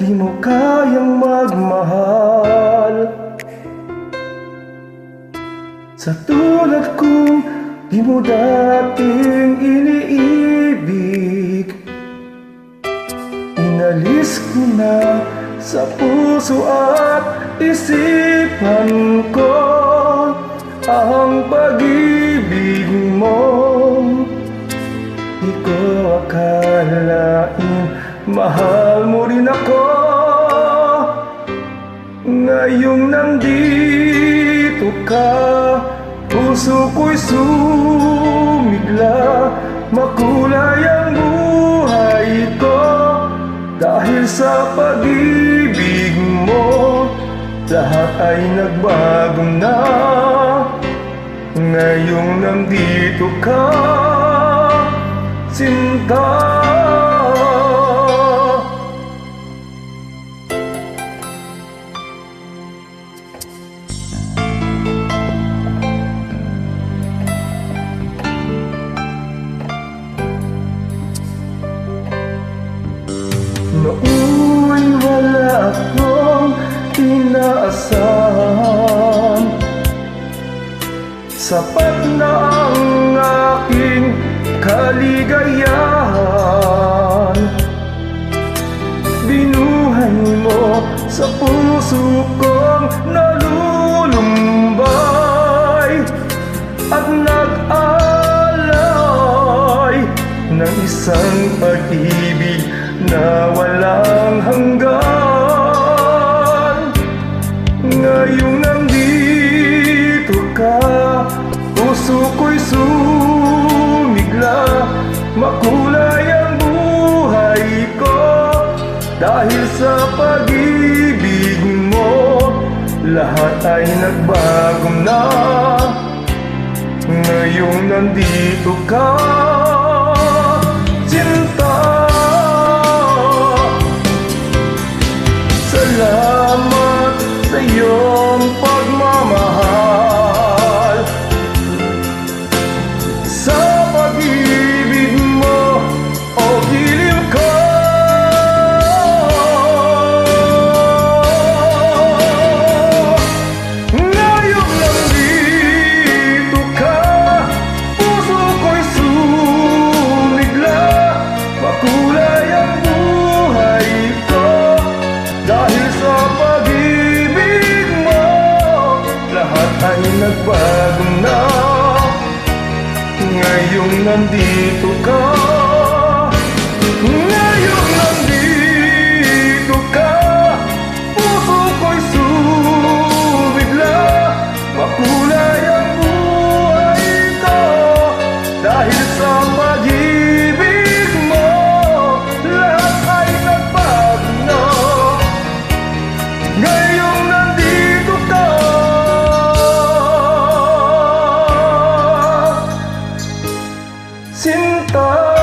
di mo kayang magmahal. Sa tulad kong di mo dating iniibig, inalis ko na sa puso at isipan ko ang pag-ibig mo. Di ko akalain mahal mo rin ako. Ngayong nandito ka, puso ko'y sumigla. Makulay ang buhay ko dahil sa pag-ibig mo. Lahat ay nagbago na ngayong nandito ka, sinta. Nooy wala akong inaasahan, sapat na ang aking kaligayahan. Binuhay mo sa puso kong nalulumbay at nag-alay ng isang pag-ibig na walang hanggan. Ngayong nandito ka, puso ko'y sumigla. Makulay ang buhay ko dahil sa pag-ibig mo. Lahat ay nagbago na ngayong nandito ka, sinta. Salamat sa iyong pagmamahal, sa pag-ibig mo, o giliw ko. Ngayong nandito ka, puso ko'y sumigla. Makulay ang buhay ko dahil sa pag-ibig mo. Lahat ay nagbago na ngayong nandito ka. Ngayong nandito ka, puso ko'y sumigla. Makulay ang buhay ko dahil sa pag-ibig mo. Lahat ay nagbago na ngayong nandito ka, sinta.